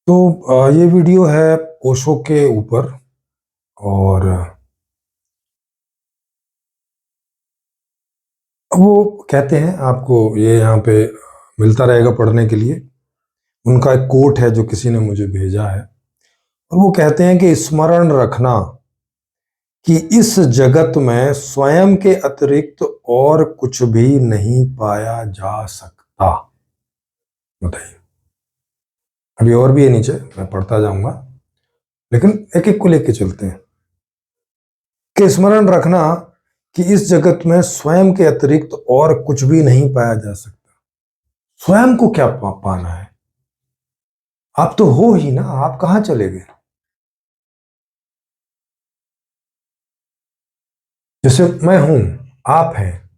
तो ये वीडियो है ओशो के ऊपर। और वो कहते हैं, आपको ये यहाँ पे मिलता रहेगा पढ़ने के लिए। उनका एक कोट है जो किसी ने मुझे भेजा है, और वो कहते हैं कि स्मरण रखना कि इस जगत में स्वयं के अतिरिक्त और कुछ भी नहीं पाया जा सकता। बताइए। अभी और भी है नीचे, मैं पढ़ता जाऊंगा, लेकिन एक एक को लेके चलते हैं। कि स्मरण रखना कि इस जगत में स्वयं के अतिरिक्त और कुछ भी नहीं पाया जा सकता। स्वयं को क्या पाना है? आप तो हो ही ना, आप कहां चले गए? जैसे मैं हूं, आप हैं,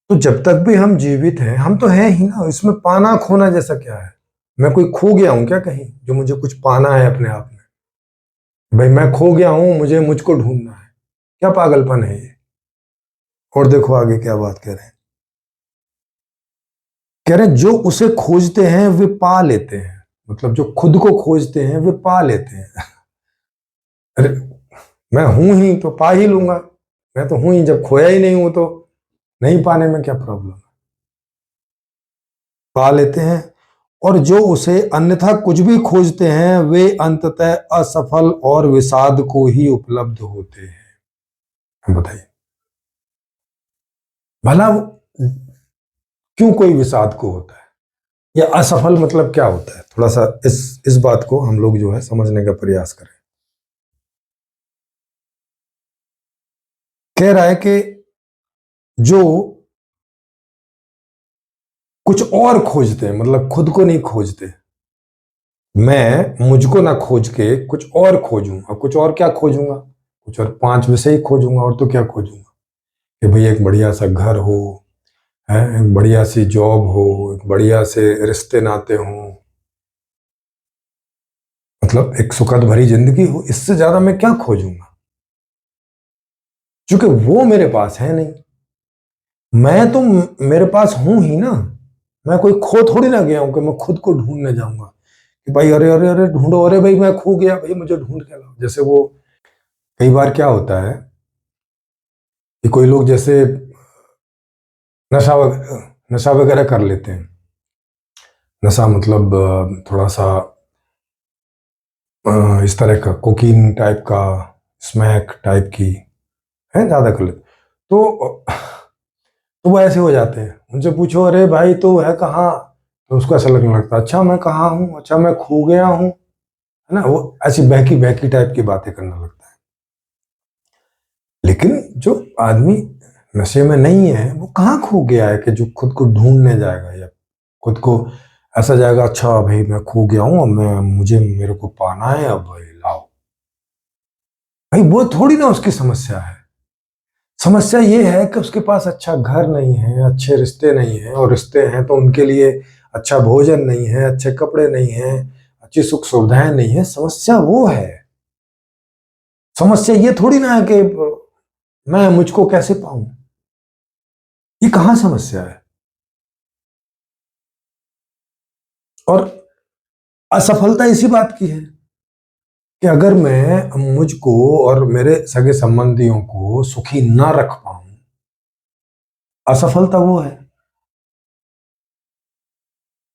तो जब तक भी हम जीवित हैं हम तो हैं ही ना। इसमें पाना खोना जैसा क्या है? मैं कोई खो गया हूं क्या कहीं, जो मुझे कुछ पाना है अपने आप में? भाई मैं खो गया हूं, मुझे मुझको ढूंढना है, क्या पागलपन है ये? और देखो आगे क्या बात कह रहे हैं। कह रहे हैं जो उसे खोजते हैं वे पा लेते हैं। मतलब जो खुद को खोजते हैं वे पा लेते हैं। अरे मैं हूं ही तो पा ही लूंगा। मैं तो हूं ही, जब खोया ही नहीं हूं तो नहीं पाने में क्या प्रॉब्लम है? पा लेते हैं। और जो उसे अन्यथा कुछ भी खोजते हैं वे अंततः असफल और विषाद को ही उपलब्ध होते हैं। बताइए, भला क्यों कोई विषाद को होता है, या असफल मतलब क्या होता है? थोड़ा सा इस बात को हम लोग जो है समझने का प्रयास करें। कह रहा है कि जो कुछ और खोजते हैं, मतलब खुद को नहीं खोजते। मैं मुझको ना खोज के कुछ और खोजूं। अब कुछ और क्या खोजूंगा? कुछ और 5 विषय ही खोजूंगा, और तो क्या खोजूंगा? कि भाई एक बढ़िया सा घर हो, है, एक बढ़िया सी जॉब हो, एक बढ़िया से रिश्ते नाते हों, मतलब एक सुखद भरी जिंदगी हो। इससे ज्यादा मैं क्या खोजूंगा? क्योंकि वो मेरे पास है नहीं। मैं तो मेरे पास हूं ही ना। मैं कोई खो थोड़ी ना गया हूं कि मैं खुद को ढूंढने जाऊंगा कि भाई अरे अरे अरे ढूंढो, अरे भाई मैं खो गया, भाई मुझे ढूंढ के लाओ। जैसे वो कई बार क्या होता है कि कोई लोग जैसे नशा वगैरह कर लेते हैं। नशा मतलब थोड़ा सा इस तरह का कोकीन टाइप का, स्मैक टाइप की, है, ज्यादा कर लेते तो वो ऐसे हो जाते हैं। उनसे पूछो अरे भाई तो है कहाँ, तो उसको ऐसा लगने लगता है अच्छा मैं कहाँ हूँ, अच्छा मैं खो गया हूँ, है ना। वो ऐसी बहकी बहकी टाइप की बातें करने लगता है। लेकिन जो आदमी नशे में नहीं है वो कहाँ खो गया है कि जो खुद को ढूंढने जाएगा, या खुद को ऐसा जाएगा अच्छा भाई मैं खो गया हूँ, अब मैं मुझे मेरे को पाना है, अब भाई लाओ। भाई वो थोड़ी ना उसकी समस्या है। समस्या ये है कि उसके पास अच्छा घर नहीं है, अच्छे रिश्ते नहीं है, और रिश्ते हैं तो उनके लिए अच्छा भोजन नहीं है, अच्छे कपड़े नहीं है, अच्छी सुख सुविधाएं नहीं है। समस्या वो है। समस्या ये थोड़ी ना है कि मैं मुझको कैसे पाऊं। ये कहां समस्या है? और असफलता इसी बात की है कि अगर मैं मुझको और मेरे सगे संबंधियों को सुखी ना रख पाऊं, असफलता वो है।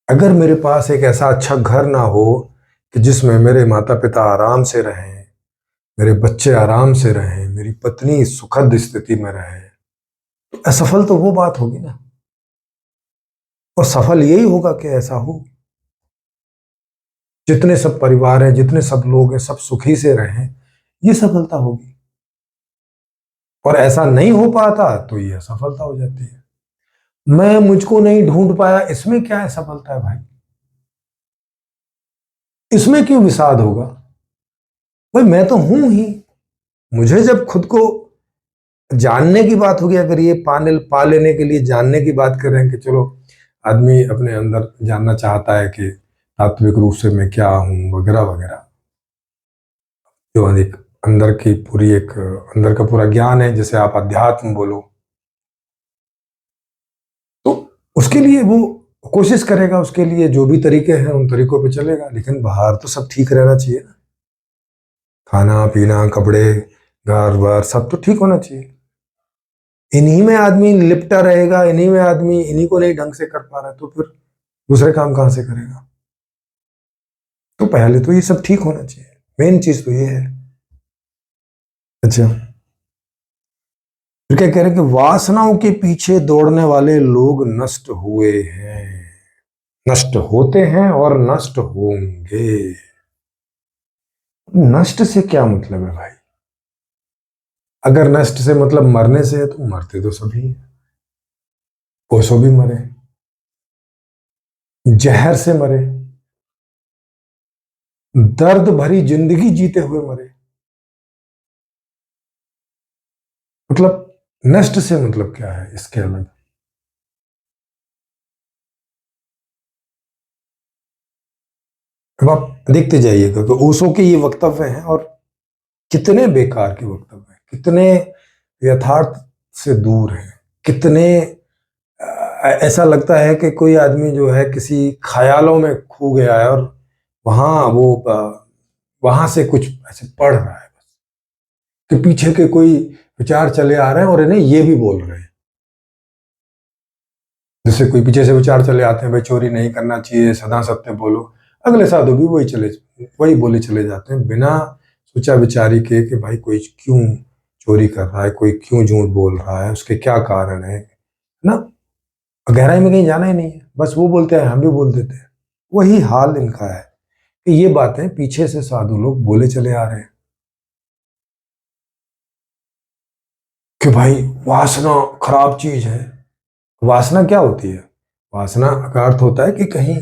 अगर मेरे पास एक ऐसा अच्छा घर ना हो कि जिसमें मेरे माता पिता आराम से रहें, मेरे बच्चे आराम से रहें, मेरी पत्नी सुखद स्थिति में रहे, तो असफल तो वो बात होगी ना। और सफल यही होगा कि ऐसा हो, जितने सब परिवार हैं, जितने सब लोग हैं, सब सुखी से रहें, ये सफलता होगी। और ऐसा नहीं हो पाता तो ये असफलता हो जाती है। मैं मुझको नहीं ढूंढ पाया, इसमें क्या है सफलता है भाई? इसमें क्यों विषाद होगा? भाई मैं तो हूं ही। मुझे जब खुद को जानने की बात होगी, अगर ये पाने पा लेने के लिए जानने की बात कर रहे हैं कि चलो आदमी अपने अंदर जानना चाहता है कि तात्विक रूप से मैं क्या हूं, वगैरह वगैरह, जो एक अंदर की पूरी एक अंदर का पूरा ज्ञान है, जैसे आप अध्यात्म बोलो, तो उसके लिए वो कोशिश करेगा उसके लिए, जो भी तरीके हैं उन तरीकों पे चलेगा, लेकिन बाहर तो सब ठीक रहना चाहिए ना। खाना पीना, कपड़े, घर बार सब तो ठीक होना चाहिए। इन्हीं में आदमी लिपटा रहेगा, इन्हीं में आदमी इन्हीं को नहीं ढंग से कर पा रहा है, तो फिर दूसरे काम कहां से करेगा? तो पहले तो ये सब ठीक होना चाहिए, मेन चीज तो ये है। अच्छा, फिर क्या कह रहे हैं कि वासनाओं के पीछे दौड़ने वाले लोग नष्ट हुए हैं, नष्ट होते हैं और नष्ट होंगे। नष्ट से क्या मतलब है भाई? अगर नष्ट से मतलब मरने से है तो मरते तो सभी हैं, ओशो भी मरे, जहर से मरे, दर्द भरी जिंदगी जीते हुए मरे। मतलब नष्ट से मतलब क्या है इसके अलग? अब आप देखते जाइएगा तो ओशो के ये वक्तव्य हैं, और कितने बेकार के वक्तव्य हैं, कितने यथार्थ से दूर हैं, कितने ऐसा लगता है कि कोई आदमी जो है किसी ख्यालों में खो गया है और वहां वो वहां से कुछ ऐसे पढ़ रहा है बस, कि पीछे के कोई विचार चले आ रहे हैं और इन्हें ये भी बोल रहे हैं। जैसे कोई पीछे से विचार चले आते हैं, भाई चोरी नहीं करना चाहिए, सदा सत्य बोलो, अगले साधु भी वही बोले चले जाते हैं, बिना सोचा विचारी के कि भाई कोई क्यों चोरी कर रहा है, कोई क्यों झूठ बोल रहा है, उसके क्या कारण है ना। गहराई में कहीं जाना ही नहीं है, बस वो बोलते हैं हम भी बोल देते हैं। वही हाल इनका है कि ये बातें पीछे से साधु लोग बोले चले आ रहे हैं कि भाई वासना खराब चीज है। वासना क्या होती है? वासना का अर्थ होता है कि कहीं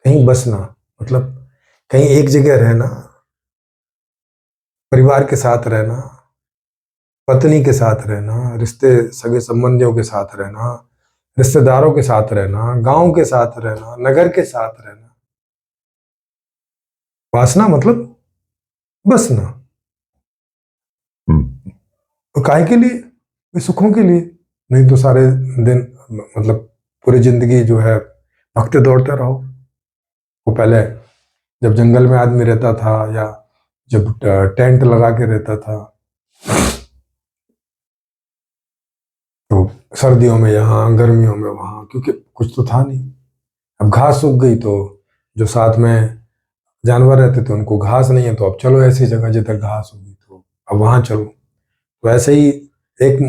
कहीं बसना, मतलब कहीं एक जगह रहना, परिवार के साथ रहना, पत्नी के साथ रहना, रिश्ते सगे संबंधियों के साथ रहना, रिश्तेदारों के साथ रहना, गांव के साथ रहना, नगर के साथ रहना। वासना मतलब बसना। तो काहे के लिए? वे सुखों के लिए। नहीं तो सारे दिन मतलब पूरी जिंदगी जो है भगते दौड़ते रहो। वो पहले जब जंगल में आदमी रहता था, या जब टेंट लगा के रहता था, तो सर्दियों में यहाँ, गर्मियों में वहां, क्योंकि कुछ तो था नहीं। अब घास सूख गई तो जो साथ में जानवर रहते थे उनको घास नहीं है, तो अब चलो ऐसी जगह जिधर घास होगी तो अब वहां चलो। तो ऐसे ही एक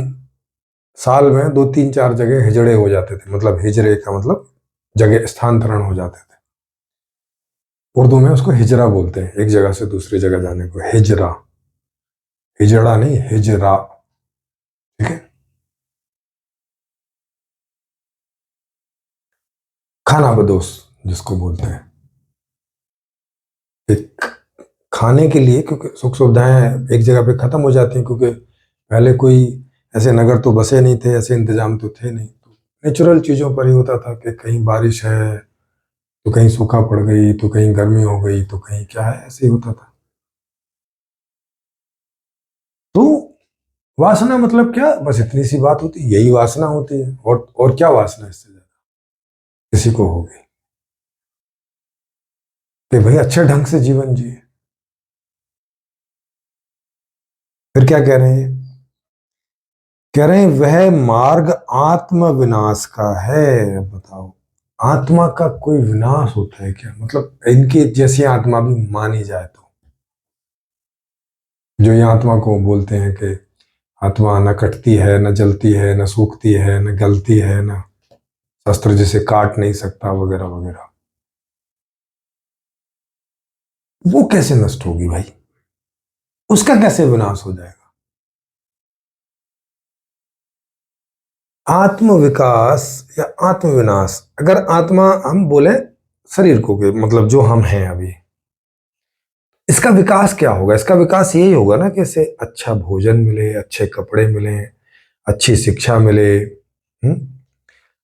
साल में दो तीन चार जगह हिजड़े हो जाते थे, मतलब हिजड़े का मतलब जगह स्थानांतरण हो जाते थे। उर्दू में उसको हिजरा बोलते हैं, एक जगह से दूसरी जगह जाने को हिजरा, हिजड़ा नहीं, हिजरा। ठीक है। खाना बदोश जिसको बोलते हैं, एक खाने के लिए, क्योंकि सुख सुविधाएं एक जगह पे खत्म हो जाती हैं, क्योंकि पहले कोई ऐसे नगर तो बसे नहीं थे, ऐसे इंतजाम तो थे नहीं, तो नेचुरल चीजों पर ही होता था कि कहीं बारिश है तो कहीं सूखा पड़ गई, तो कहीं गर्मी हो गई, तो कहीं क्या है, ऐसे ही होता था। तो वासना मतलब क्या? बस इतनी सी बात होती है, यही वासना होती है। और क्या वासना इससे ज्यादा किसी को होगी कि भाई अच्छे ढंग से जीवन जिए? फिर क्या कह रहे हैं? कह रहे हैं वह मार्ग आत्म विनाश का है। अब बताओ, आत्मा का कोई विनाश होता है क्या? मतलब इनकी जैसी आत्मा भी मानी जाए तो, जो ये आत्मा को बोलते हैं कि आत्मा न कटती है, न जलती है, न सूखती है, न गलती है, न शस्त्र जिसे काट नहीं सकता, वगैरह वगैरह, वो कैसे नष्ट होगी भाई? उसका कैसे विनाश हो जाएगा? आत्म विकास या आत्म विनाश, अगर आत्मा हम बोले शरीर को के मतलब जो हम हैं अभी, इसका विकास क्या होगा? इसका विकास यही होगा ना कि इसे अच्छा भोजन मिले, अच्छे कपड़े मिले, अच्छी शिक्षा मिले,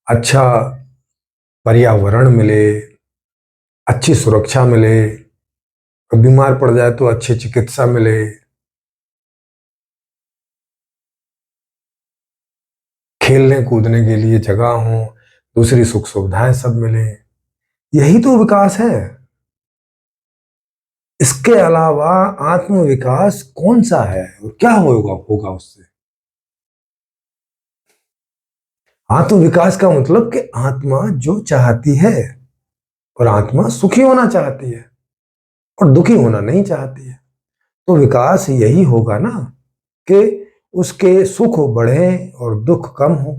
अच्छा पर्यावरण मिले, अच्छी सुरक्षा मिले, बीमार पड़ जाए तो अच्छी चिकित्सा मिले, खेलने कूदने के लिए जगह हो, दूसरी सुख सुविधाएं सब मिले, यही तो विकास है। इसके अलावा आत्म विकास कौन सा है और क्या होगा उससे? आत्म विकास का मतलब कि आत्मा जो चाहती है, और आत्मा सुखी होना चाहती है और दुखी होना नहीं चाहती है, तो विकास यही होगा ना कि उसके सुख बढ़े और दुख कम हो।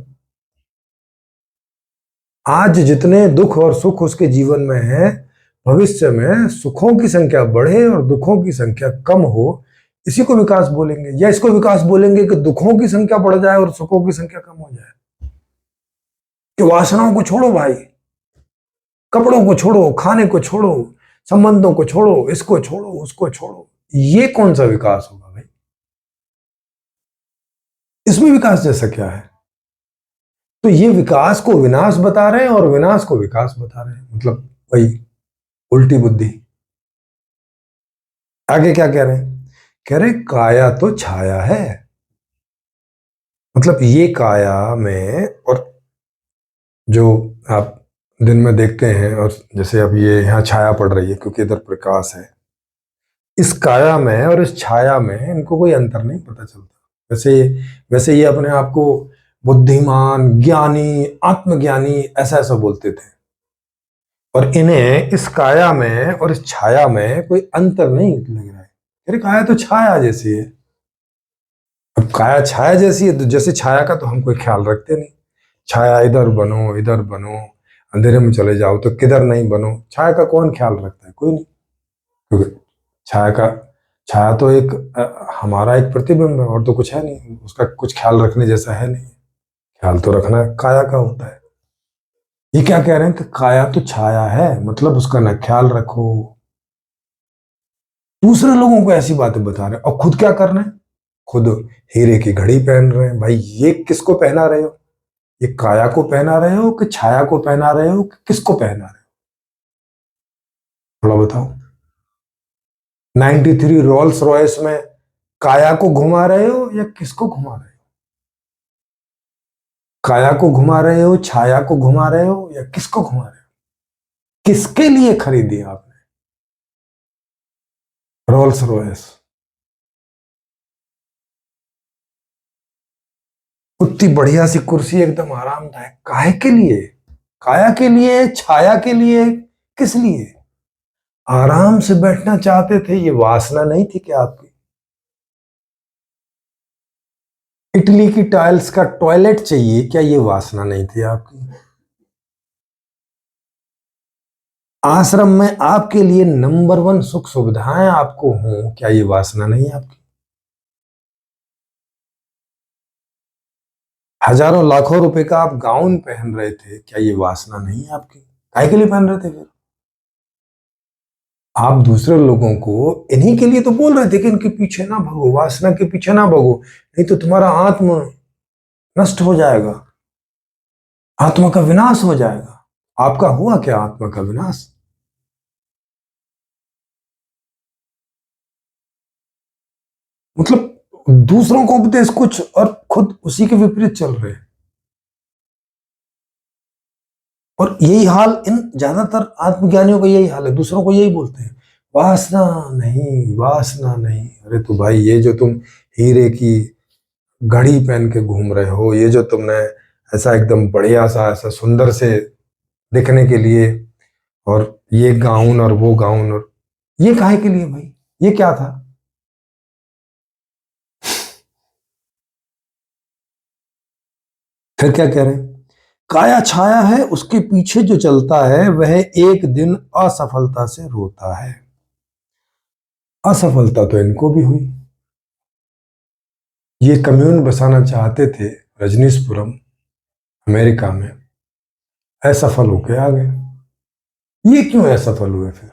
आज जितने दुख और सुख उसके जीवन में है, भविष्य में सुखों की संख्या बढ़े और दुखों की संख्या कम हो, इसी को विकास बोलेंगे। या इसको विकास बोलेंगे कि दुखों की संख्या बढ़ जाए और सुखों की संख्या कम हो जाए। कि वासनाओं को छोड़ो भाई, कपड़ों को छोड़ो, खाने को छोड़ो, संबंधों को छोड़ो, इसको छोड़ो, उसको छोड़ो, ये कौन सा विकास होगा भाई? इसमें विकास जैसा क्या है? तो ये विकास को विनाश बता रहे हैं और विनाश को विकास बता रहे हैं, मतलब वही उल्टी बुद्धि। आगे क्या कह रहे हैं? कह रहे काया तो छाया है, मतलब ये काया में, और जो आप दिन में देखते हैं, और जैसे अब ये यहाँ छाया पड़ रही है क्योंकि इधर प्रकाश है, इस काया में और इस छाया में इनको कोई अंतर नहीं पता चलता। वैसे ये अपने आप को बुद्धिमान, ज्ञानी, आत्मज्ञानी ऐसा ऐसा बोलते थे, और इन्हें इस काया में और इस छाया में कोई अंतर नहीं लग रहा है। अरे काया तो छाया जैसी है। अब काया छाया जैसी है तो जैसे छाया का तो हम कोई ख्याल रखते नहीं। छाया इधर बनो, इधर बनो, अंधेरे में चले जाओ तो किधर नहीं बनो, छाया का कौन ख्याल रखता है? कोई नहीं। क्योंकि छाया तो एक हमारा एक प्रतिबिंब है, और तो कुछ है नहीं, उसका कुछ ख्याल रखने जैसा है नहीं। ख्याल तो रखना काया का होता है। ये क्या कह रहे हैं कि काया तो छाया है, मतलब उसका ना ख्याल रखो। दूसरे लोगों को ऐसी बातें बता रहे हैं और खुद क्या कर रहे हैं? खुद हीरे की घड़ी पहन रहे हैं। भाई ये किसको पहना रहे हो? ये काया को पहना रहे हो कि छाया को पहना रहे हो कि किसको पहना रहे हो? थोड़ा बताओ। 93 रोल्स रॉयस में काया को घुमा रहे हो या किसको घुमा रहे हो? काया को घुमा रहे हो, छाया को घुमा रहे हो, या किसको घुमा रहे हो? किसके लिए खरीदी आपने रोल्स रॉयस? उतनी बढ़िया सी कुर्सी, एकदम आरामदायक, काहे के लिए? काया के लिए, छाया के लिए, किस लिए? आराम से बैठना चाहते थे, ये वासना नहीं थी क्या आपकी? इटली की टाइल्स का टॉयलेट चाहिए, क्या ये वासना नहीं थी आपकी? आश्रम में आपके लिए नंबर 1 सुख सुविधाएं आपको हों, क्या ये वासना नहीं है आपकी? हजारों लाखों रुपए का आप गाउन पहन रहे थे, क्या ये वासना नहीं है आपकी? काहे के लिए पहन रहे थे फिर? आप दूसरे लोगों को इन्हीं के लिए तो बोल रहे थे कि इनके पीछे ना भागो, वासना के पीछे ना भागो, नहीं तो तुम्हारा आत्म नष्ट हो जाएगा, आत्मा का विनाश हो जाएगा। आपका हुआ क्या आत्मा का विनाश? मतलब दूसरों को उपदेश कुछ और खुद उसी के विपरीत चल रहे हैं। और यही हाल इन ज्यादातर आत्मज्ञानियों का, यही हाल है, दूसरों को यही बोलते हैं, वासना नहीं, वासना नहीं। अरे तो भाई ये जो तुम हीरे की घड़ी पहन के घूम रहे हो, ये जो तुमने ऐसा एकदम बढ़िया सा ऐसा सुंदर से दिखने के लिए, और ये गाउन और वो गाउन, और ये काहे के लिए भाई? ये क्या था? फिर क्या कह रहे हैं? काया छाया है, उसके पीछे जो चलता है वह एक दिन असफलता से रोता है। असफलता तो इनको भी हुई। ये कम्यून बसाना चाहते थे रजनीशपुरम, अमेरिका में, असफल होके आ गए। ये क्यों असफल हुए फिर?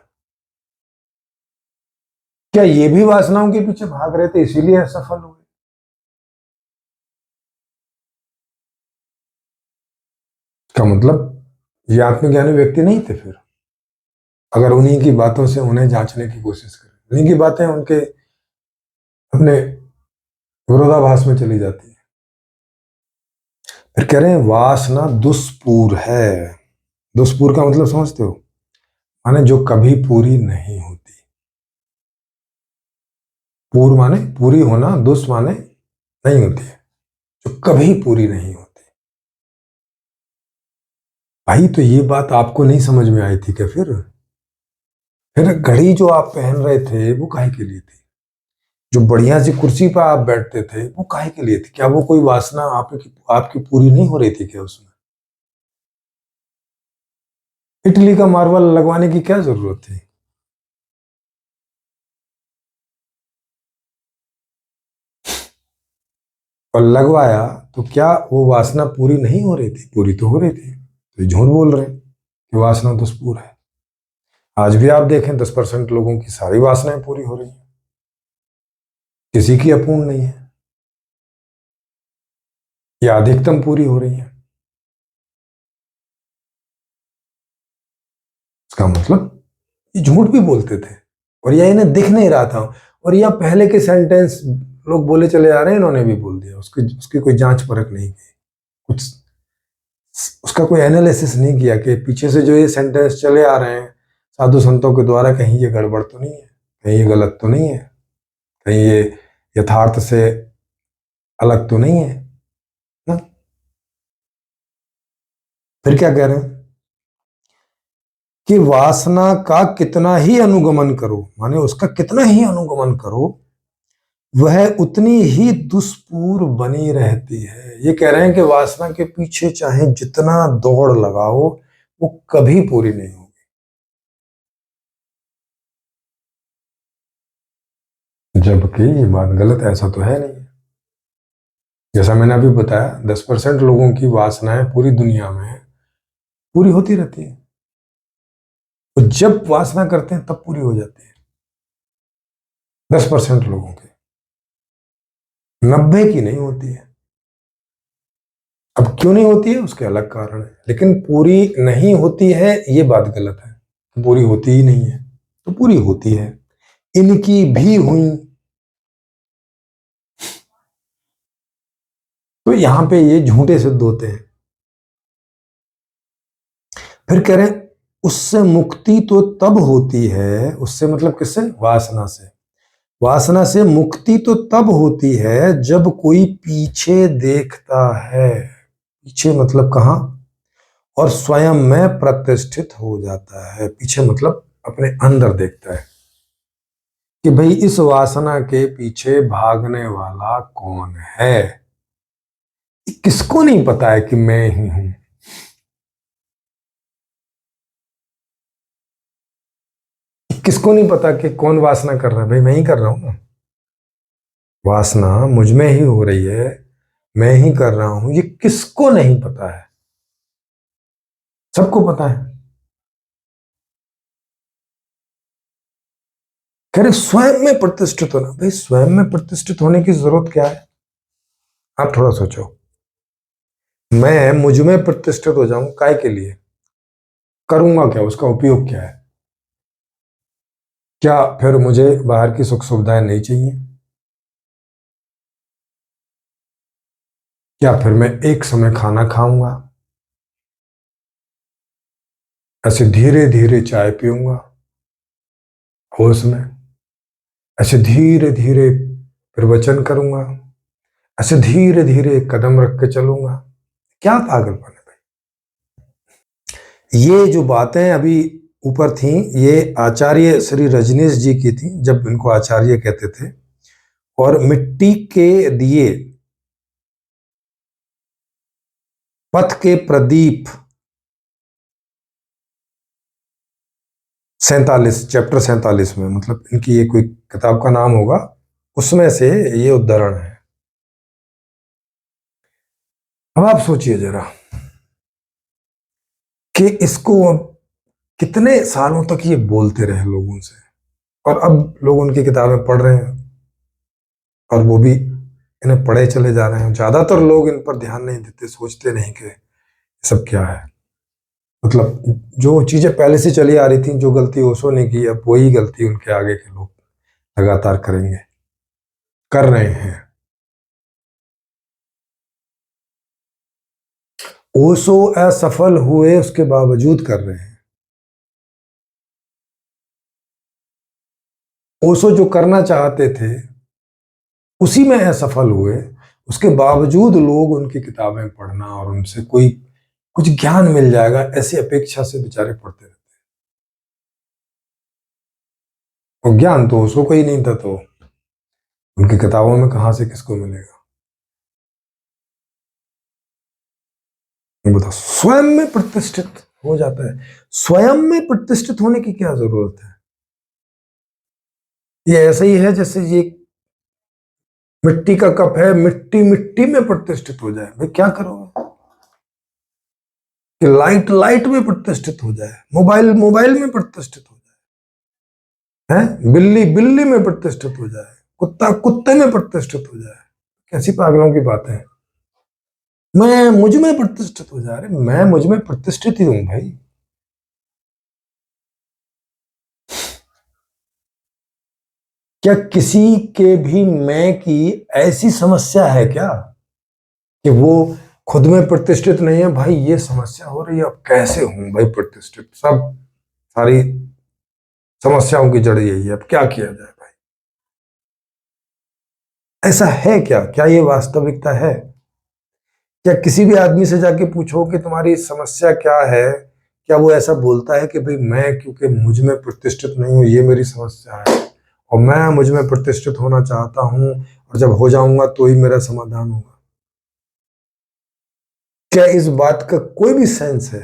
क्या ये भी वासनाओं के पीछे भाग रहे थे इसीलिए असफल हुए? का मतलब ये आत्मज्ञानी व्यक्ति नहीं थे फिर, अगर उन्हीं की बातों से उन्हें जांचने की कोशिश करें। उन्हीं की बातें उनके अपने विरोधाभास में चली जाती है। फिर कह रहे हैं वासना दुष्पूर है। दुष्पूर का मतलब समझते हो? माने जो कभी पूरी नहीं होती। पूर माने पूरी होना, दुष् माने नहीं होती है, जो कभी पूरी नहीं होती। भाई तो ये बात आपको नहीं समझ में आई थी क्या? फिर घड़ी जो आप पहन रहे थे वो काहे के लिए थी? जो बढ़िया सी कुर्सी पर आप बैठते थे वो काहे के लिए थी? क्या वो कोई वासना आपकी आपकी पूरी नहीं हो रही थी क्या उसमें? इटली का मार्बल लगवाने की क्या जरूरत थी? और लगवाया तो क्या वो वासना पूरी नहीं हो रही थी? पूरी तो हो रही थी। तो ये झूठ बोल रहे हैं कि वासना दुष्पूर है। आज भी आप देखें 10% लोगों की सारी वासनाएं पूरी हो रही हैं, किसी की अपूर्ण नहीं है, या अधिकतम पूरी हो रही है। इसका मतलब ये झूठ भी बोलते थे और यह इन्हें दिख नहीं रहा था। और यह पहले के सेंटेंस लोग बोले चले आ रहे हैं, इन्होंने भी बोल दिया, उसकी उसकी कोई जांच परख नहीं की, कुछ उसका कोई एनालिसिस नहीं किया कि पीछे से जो ये सेंटेंस चले आ रहे हैं साधु संतों के द्वारा, कहीं ये गड़बड़ तो नहीं है, कहीं ये गलत तो नहीं है, कहीं ये यथार्थ से अलग तो नहीं है ना? फिर क्या कह रहे हैं कि वासना का कितना ही अनुगमन करो, माने उसका कितना ही अनुगमन करो, वह उतनी ही दुष्पूर बनी रहती है। ये कह रहे हैं कि वासना के पीछे चाहे जितना दौड़ लगाओ वो कभी पूरी नहीं होगी। जबकि ये बात गलत है, ऐसा तो है नहीं। जैसा मैंने अभी बताया 10% लोगों की वासनाएं पूरी दुनिया में पूरी होती रहती है। वो जब वासना करते हैं तब पूरी हो जाती है 10% लोगों की, 90 की नहीं होती है। अब क्यों नहीं होती है उसके अलग कारण है, लेकिन पूरी नहीं होती है ये बात गलत है। पूरी होती ही नहीं है तो पूरी होती है। इनकी भी हुई। तो यहां पे ये झूठे सिद्ध होते हैं। फिर कह रहे हैं उससे मुक्ति तो तब होती है, उससे मतलब किससे? वासना से। वासना से मुक्ति तो तब होती है जब कोई पीछे देखता है। पीछे मतलब कहां? और स्वयं में प्रतिष्ठित हो जाता है। पीछे मतलब अपने अंदर देखता है कि भाई इस वासना के पीछे भागने वाला कौन है। किसको नहीं पता है कि मैं ही हूं? किसको नहीं पता कि कौन वासना कर रहा है? भाई मैं ही कर रहा हूं ना। वासना मुझ में ही हो रही है, मैं ही कर रहा हूं, ये किसको नहीं पता है? सबको पता है। कह रहे स्वयं में प्रतिष्ठित होना। भाई स्वयं में प्रतिष्ठित होने की जरूरत क्या है? आप थोड़ा सोचो। मैं मुझ में प्रतिष्ठित हो जाऊं काय के लिए? करूंगा क्या? उसका उपयोग क्या है? क्या फिर मुझे बाहर की सुख सुविधाएं नहीं चाहिए? क्या फिर मैं एक समय खाना खाऊंगा, ऐसे धीरे धीरे चाय पीऊंगा होश में, ऐसे धीरे धीरे प्रवचन करूंगा, ऐसे धीरे धीरे कदम रख के चलूंगा? क्या पागलपन है भाई? ये जो बातें अभी ऊपर थी ये आचार्य श्री रजनीश जी की थी, जब इनको आचार्य कहते थे। और मिट्टी के दिए, पथ के प्रदीप, 47, चैप्टर 47 में, मतलब इनकी ये कोई किताब का नाम होगा, उसमें से ये उद्धरण है। अब आप सोचिए जरा कि इसको कितने सालों तक ये बोलते रहे लोगों से, और अब लोग उनकी किताबें पढ़ रहे हैं और वो भी इन्हें पढ़े चले जा रहे हैं। ज्यादातर लोग इन पर ध्यान नहीं देते, सोचते नहीं कि सब क्या है। मतलब जो चीजें पहले से चली आ रही थी, जो गलती ओशो ने की, अब वही गलती उनके आगे के लोग लगातार करेंगे, कर रहे हैं। ओशो असफल हुए उसके बावजूद कर रहे हैं। ओशो जो करना चाहते थे उसी में असफल हुए, उसके बावजूद लोग उनकी किताबें पढ़ना और उनसे कोई कुछ ज्ञान मिल जाएगा ऐसी अपेक्षा से बेचारे पढ़ते रहते। और ज्ञान तो ओशो को ही नहीं था, तो उनकी किताबों में कहां से किसको मिलेगा? बताओ, स्वयं में प्रतिष्ठित हो जाता है। स्वयं में प्रतिष्ठित होने की क्या जरूरत है? ये ऐसा ही है जैसे ये मिट्टी का कप है, मिट्टी मिट्टी में प्रतिष्ठित हो जाए, भाई क्या करोगे? कि लाइट लाइट में प्रतिष्ठित हो जाए, मोबाइल मोबाइल में प्रतिष्ठित हो जाए, है बिल्ली बिल्ली में प्रतिष्ठित हो जाए, कुत्ता कुत्ते में प्रतिष्ठित हो जाए। कैसी पागलों की बातें हैं। मैं मुझ में प्रतिष्ठित हो जा रहे, मैं मुझ में प्रतिष्ठित ही हूं भाई। क्या किसी के भी मैं की ऐसी समस्या है क्या कि वो खुद में प्रतिष्ठित नहीं है? भाई ये समस्या हो रही है, अब कैसे हूं भाई प्रतिष्ठित? सब सारी समस्याओं की जड़ यही है, अब क्या किया जाए भाई? ऐसा है क्या? क्या ये वास्तविकता है? क्या किसी भी आदमी से जाके पूछो कि तुम्हारी समस्या क्या है, क्या वो ऐसा बोलता है कि भाई मैं क्योंकि मुझ में प्रतिष्ठित नहीं हूं ये मेरी समस्या है, और मैं मुझ में प्रतिष्ठित होना चाहता हूं, और जब हो जाऊंगा तो ही मेरा समाधान होगा? क्या इस बात का कोई भी सेंस है?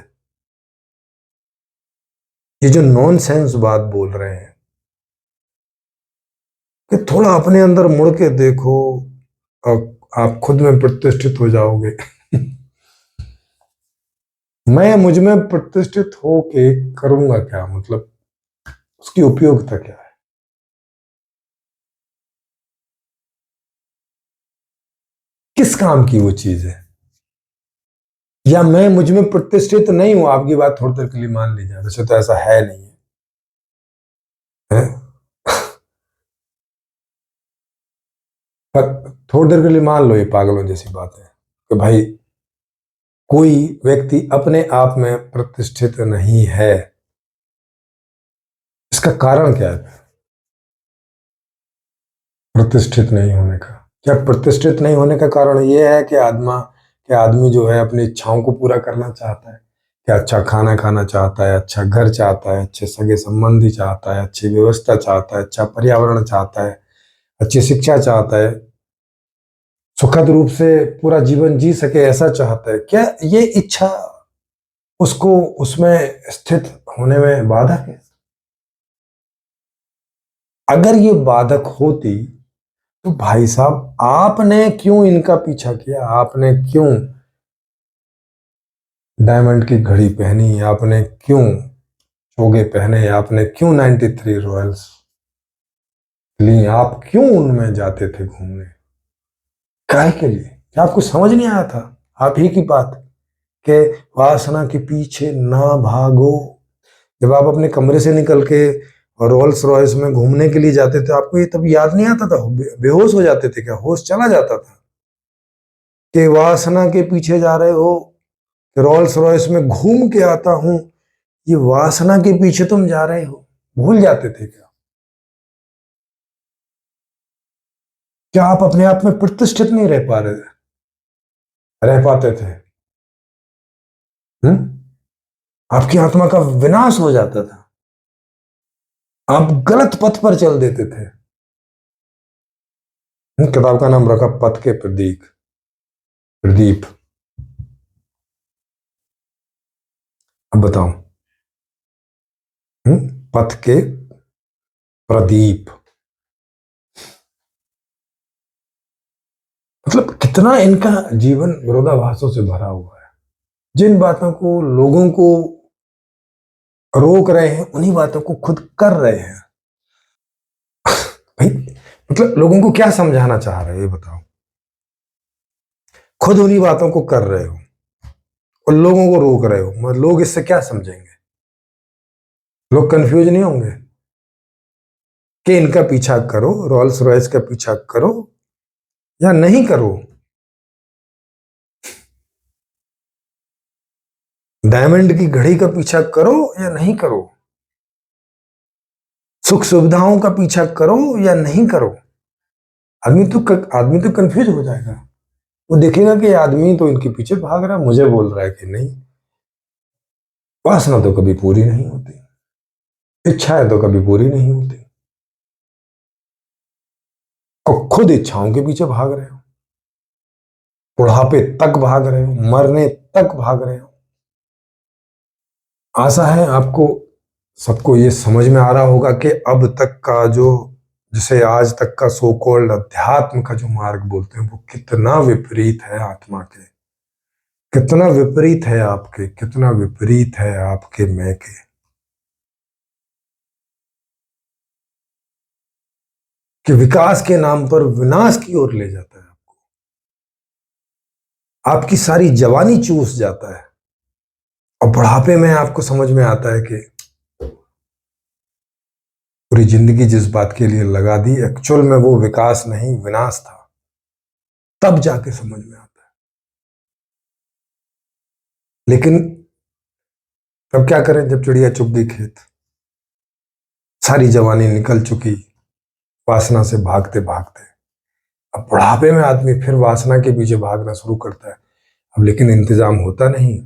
ये जो नॉन सेंस बात बोल रहे हैं कि थोड़ा अपने अंदर मुड़ के देखो और आप खुद में प्रतिष्ठित हो जाओगे। मैं मुझ में प्रतिष्ठित होके करूंगा क्या? मतलब उसकी उपयोगिता क्या है? किस काम की वो चीज है? या मैं मुझ में प्रतिष्ठित नहीं हूं, आपकी बात थोड़ी देर के लिए मान ली जाए, वैसे तो ऐसा है नहीं है, है? पर थोड़ी देर के लिए मान लो ये पागलों जैसी बात है कि भाई कोई व्यक्ति अपने आप में प्रतिष्ठित नहीं है, इसका कारण क्या है प्रतिष्ठित नहीं होने का? क्या प्रतिष्ठित नहीं होने का कारण यह है कि आदमी जो है अपनी इच्छाओं को पूरा करना चाहता है? क्या अच्छा खाना खाना चाहता है, अच्छा घर चाहता है, अच्छे सगे संबंधी चाहता है, अच्छी व्यवस्था चाहता है, अच्छा पर्यावरण चाहता है, अच्छी शिक्षा चाहता है, सुखद रूप से पूरा जीवन जी सके ऐसा चाहता है? क्या ये इच्छा उसको उसमें स्थित होने में बाधक है? अगर ये बाधक होती तो भाई साहब आपने क्यों इनका पीछा किया? आपने क्यों डायमंड की घड़ी पहनी? आपने क्यों चोगे पहने? आपने क्यों 93 रॉयल्स ली? आप क्यों उनमें जाते थे घूमने? काय के लिए? क्या आपको समझ नहीं आया था आप ही की बात के वासना के पीछे ना भागो? जब आप अपने कमरे से निकल के रोल्स रॉयस में घूमने के लिए जाते थे, आपको ये तब याद नहीं आता था? बेहोश हो जाते थे क्या? होश चला जाता था कि वासना के पीछे जा रहे हो, रोल्स रॉयस में घूम के आता हूं, ये वासना के पीछे तुम जा रहे हो? भूल जाते थे क्या? क्या आप अपने आप में प्रतिष्ठित नहीं रह पा रहे थे, रह पाते थे? हुँ? आपकी आत्मा का विनाश हो जाता था, आप गलत पथ पर चल देते थे। किताब का नाम रखा पथ के प्रदीप। प्रदीप। अब बताओ। हुँ? पथ के प्रदीप मतलब कितना इनका जीवन विरोधाभासों से भरा हुआ है। जिन बातों को लोगों को रोक रहे हैं उन्हीं बातों को खुद कर रहे हैं। भाई मतलब लोगों को क्या समझाना चाह रहे हो ये बताओ? खुद उन्हीं बातों को कर रहे हो और लोगों को रोक रहे हो, मतलब लोग इससे क्या समझेंगे? लोग कंफ्यूज नहीं होंगे कि इनका पीछा करो, रॉल्स रॉयस का पीछा करो या नहीं करो? डायमंड की घड़ी का पीछा करो या नहीं करो, सुख सुविधाओं का पीछा करो या नहीं करो। आदमी तो कंफ्यूज हो जाएगा। वो देखेगा कि आदमी तो इनके पीछे भाग रहा है, मुझे बोल रहा है कि नहीं। वासना तो कभी पूरी नहीं होती, इच्छाएं तो कभी पूरी नहीं होती, और खुद इच्छाओं के पीछे भाग रहे हो, बुढ़ापे तक भाग रहे हो, मरने तक भाग रहे हो। आशा है आपको सबको ये समझ में आ रहा होगा कि अब तक का जो, जिसे आज तक का सो कॉल्ड अध्यात्म का जो मार्ग बोलते हैं, वो कितना विपरीत है आत्मा के, कितना विपरीत है आपके, कितना विपरीत है आपके मैं के। कि विकास के नाम पर विनाश की ओर ले जाता है आपको, आपकी सारी जवानी चूस जाता है, और बुढ़ापे में आपको समझ में आता है कि पूरी जिंदगी जिस बात के लिए लगा दी, एक्चुअल में वो विकास नहीं विनाश था। तब जाके समझ में आता है। लेकिन तब क्या करें, जब चिड़िया चुग गई खेत, सारी जवानी निकल चुकी वासना से भागते भागते। अब बुढ़ापे में आदमी फिर वासना के पीछे भागना शुरू करता है। अब लेकिन इंतजाम होता नहीं,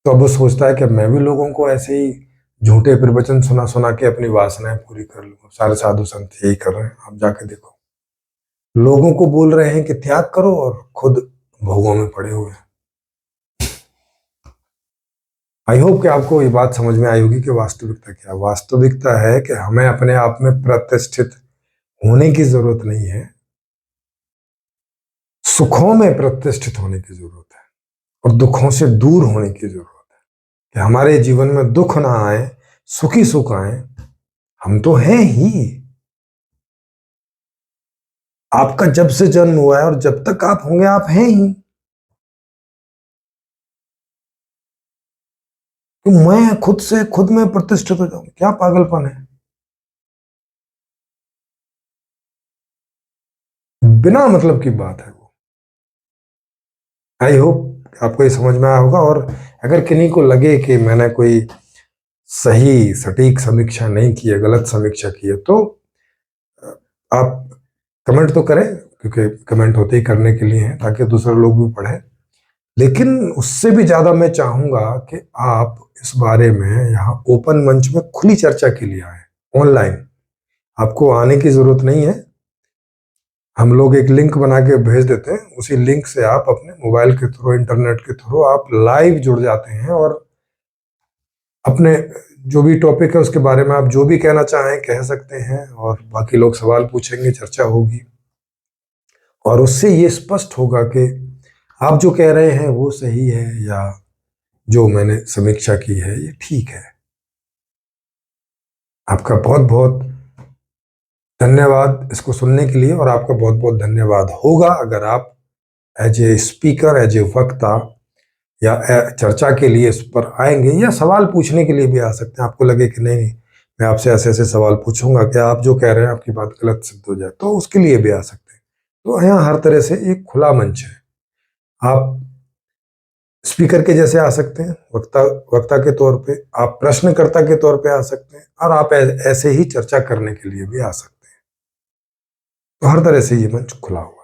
तो अब वो सोचता है कि मैं भी लोगों को ऐसे ही झूठे प्रवचन सुना सुना के अपनी वासनाएं पूरी कर लूंगा। सारे साधु संत यही कर रहे हैं, आप जाके देखो। लोगों को बोल रहे हैं कि त्याग करो, और खुद भोगों में पड़े हुए हैं। आई होप कि आपको ये बात समझ में आई होगी कि वास्तविकता क्या है। वास्तविकता है कि हमें अपने आप में प्रतिष्ठित होने की जरूरत नहीं है, सुखों में प्रतिष्ठित होने की जरूरत है, और दुखों से दूर होने की जरूरत है। कि हमारे जीवन में दुख ना आए, सुखी सुख आए। हम तो हैं ही। आपका जब से जन्म हुआ है और जब तक आप होंगे, आप हैं ही। तो मैं खुद से खुद में प्रतिष्ठित हो जाऊं, क्या पागलपन है। बिना मतलब की बात है वो। आई होप आपको ये समझ में आया होगा। और अगर किन्हीं को लगे कि मैंने कोई सही सटीक समीक्षा नहीं की है, गलत समीक्षा की है, तो आप कमेंट तो करें, क्योंकि कमेंट होते ही करने के लिए हैं, ताकि दूसरे लोग भी पढ़ें। लेकिन उससे भी ज्यादा मैं चाहूंगा कि आप इस बारे में यहाँ ओपन मंच में खुली चर्चा के लिए आए। ऑनलाइन आपको आने की जरूरत नहीं है। हम लोग एक लिंक बना के भेज देते हैं, उसी लिंक से आप अपने मोबाइल के थ्रू, इंटरनेट के थ्रू आप लाइव जुड़ जाते हैं, और अपने जो भी टॉपिक है उसके बारे में आप जो भी कहना चाहें कह सकते हैं, और बाकी लोग सवाल पूछेंगे, चर्चा होगी, और उससे ये स्पष्ट होगा कि आप जो कह रहे हैं वो सही है, या जो मैंने समीक्षा की है ये ठीक है। आपका बहुत बहुत धन्यवाद इसको सुनने के लिए, और आपका बहुत बहुत धन्यवाद होगा अगर आप as a speaker, as a वक्ता, या चर्चा के लिए इस पर आएंगे, या सवाल पूछने के लिए भी आ सकते हैं। आपको लगे कि नहीं मैं आपसे ऐसे ऐसे सवाल पूछूंगा कि आप जो कह रहे हैं आपकी बात गलत सिद्ध हो जाए, तो उसके लिए भी आ सकते हैं। तो यहाँ हर तरह से एक खुला मंच है। आप स्पीकर के जैसे आ सकते हैं, वक्ता वक्ता के तौर पे, आप प्रश्नकर्ता के तौर पे आ सकते हैं, और आप ऐसे ही चर्चा करने के लिए भी आ सकते हैं। तो हर तरह से ये मंच खुला हुआ है।